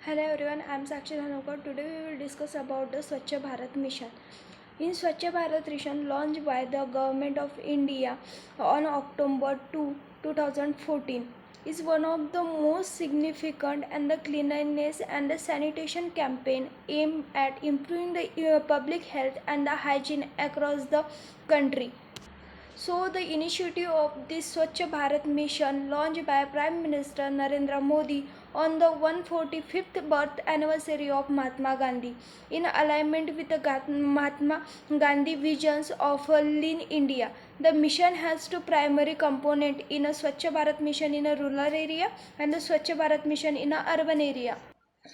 Hello everyone, I am Sakshi Dhanokar. Today we will discuss about the Swachh Bharat Mission. In Swachh Bharat Mission launched by the Government of India on October 2, 2014 is one of the most significant and the cleanliness and the sanitation campaign aimed at improving the public health and the hygiene across the country. So, the initiative of this Swachh Bharat mission launched by Prime Minister Narendra Modi on the 145th birth anniversary of Mahatma Gandhi, in alignment with the Mahatma Gandhi visions of a lean India. The mission has two primary components in a Swachh Bharat mission in a rural area and the Swachh Bharat mission in a urban area.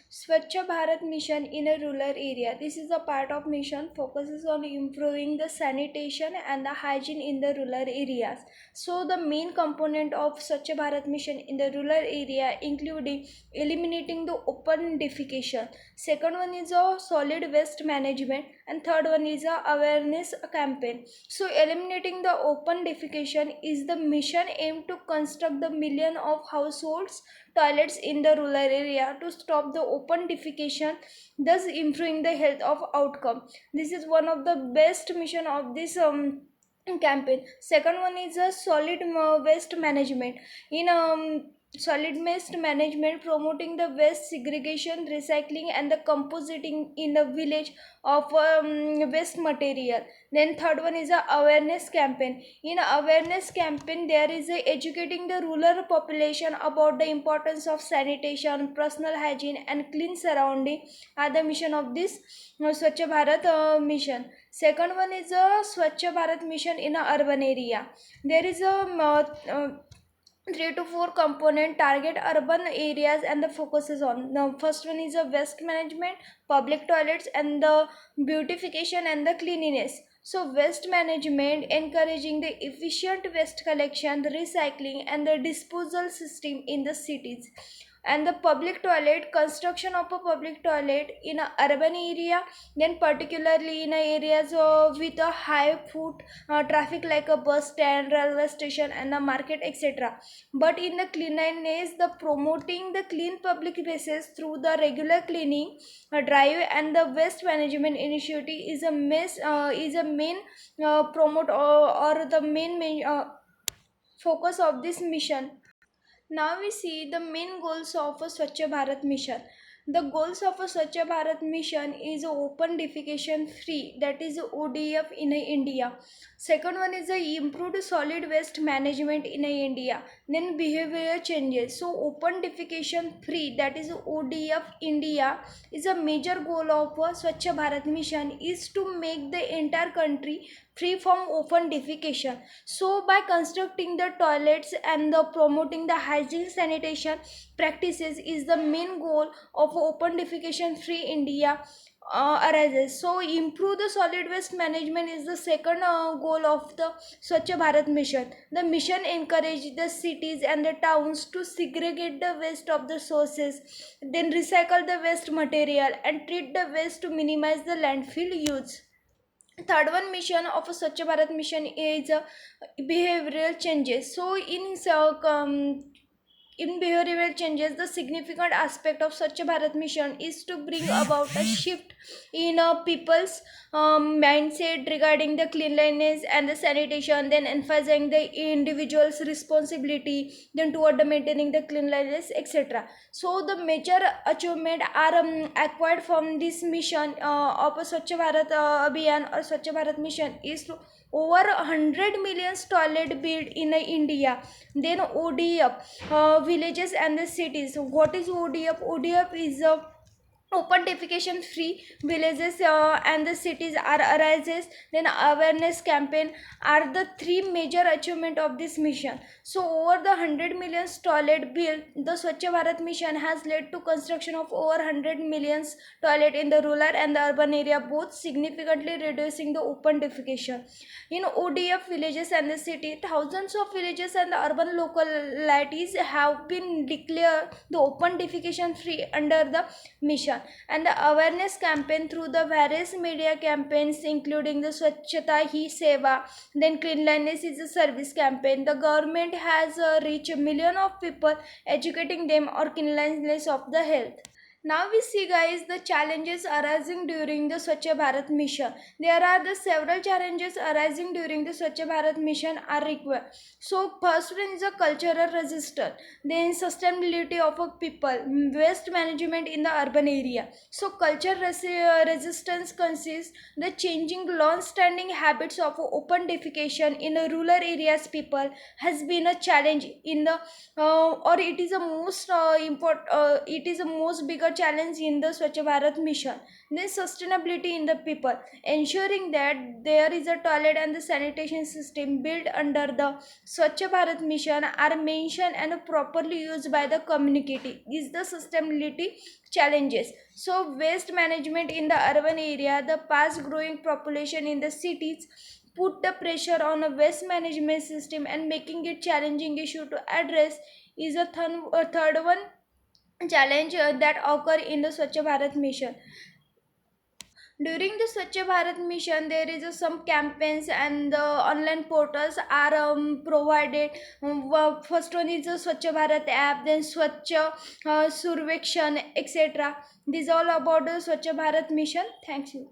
Swachh Bharat Mission in a rural area. This is a part of mission focuses on improving the sanitation and the hygiene in the rural areas. So the main component of Swachh Bharat Mission in the rural area including eliminating the open defecation. Second one is a solid waste management and third one is a awareness campaign. So eliminating the open defecation is the mission aim to construct the million of households toilets in the rural area to stop the open defecation, thus improving the health of outcome. This is one of the best mission of this campaign. Second one is a solid waste management. In solid waste management, promoting the waste segregation, recycling and the compositing in the village of waste material. Then third one is a awareness campaign. In awareness campaign there is a educating the rural population about the importance of sanitation, personal hygiene and clean surrounding are the mission of this Swachh Bharat mission. Second one is a Swachh Bharat mission in a urban area. There is a 3 to 4 component target urban areas and the focuses on. The first one is a waste management, public toilets and the beautification and the cleanliness. So waste management encouraging the efficient waste collection, the recycling and the disposal system in the cities. And the public toilet, construction of a public toilet in a urban area, then particularly in areas with a high foot traffic like a bus stand, railway station and a market, etc. But in the cleanliness, the promoting the clean public spaces through the regular cleaning drive and the waste management initiative is a main promote or the main focus of this mission. Now we see the main goals of a Swachh Bharat mission. The goals of a Swachh Bharat mission is open defecation free, that is ODF in India. Second one is a improved solid waste management in India. Then behavioral changes. So open defecation free, that is ODF India, is a major goal of a Swachh Bharat mission is to make the entire country free from open defecation. So by constructing the toilets and the promoting the hygiene sanitation practices is the main goal of open defecation free India arises. So improve the solid waste management is the second goal of the Swachh Bharat mission. The mission encourage the cities and the towns to segregate the waste of the sources, then recycle the waste material and treat the waste to minimize the landfill use. Third one mission of a Swachh Bharat mission is behavioral changes. So in behavioral changes, the significant aspect of Swachh Bharat mission is to bring about a shift in people's mindset regarding the cleanliness and the sanitation, then emphasizing the individual's responsibility, then toward the maintaining the cleanliness, etc. So the major achievement are acquired from this mission of a Swachh Bharat Abhiyan or Swachh Bharat mission is to over 100 million toilet built in India. Then ODF, villages and the cities. What is ODF? ODF is a open defecation free villages and the cities are arises. Then awareness campaign are the three major achievement of this mission. So over the 100 million toilet built, the Swachh Bharat mission has led to construction of over 100 million toilet in the rural and the urban area, both significantly reducing the open defecation. In ODF villages and the city, thousands of villages and the urban localities have been declared the open defecation free under the mission. And the awareness campaign through the various media campaigns including the Swachhata Hi Seva, then cleanliness is a service campaign. The government has reached a million of people educating them on cleanliness of the health. Now we see guys the challenges arising during the Swachh Bharat mission. There are the several challenges arising during the Swachh Bharat mission are required. So first one is a cultural resistance, then sustainability of a people, waste management in the urban area. So cultural resistance consists the changing long-standing habits of open defecation in the rural areas. People has been a challenge in the or it is a most it is a most bigger challenge in the Swachh Bharat mission. Then sustainability in the people, ensuring that there is a toilet and the sanitation system built under the Swachh Bharat mission are mentioned and properly used by the community is the sustainability challenges. So waste management in the urban area, the fast growing population in the cities put the pressure on a waste management system and making it challenging issue to address is a third one challenge that occur in the Swachh Bharat mission. During the Swachh Bharat mission, there is some campaigns and the online portals are provided. First one is the Swachh Bharat app, then Swachh Survekshan, etc. This is all about the Swachh Bharat mission. Thank you.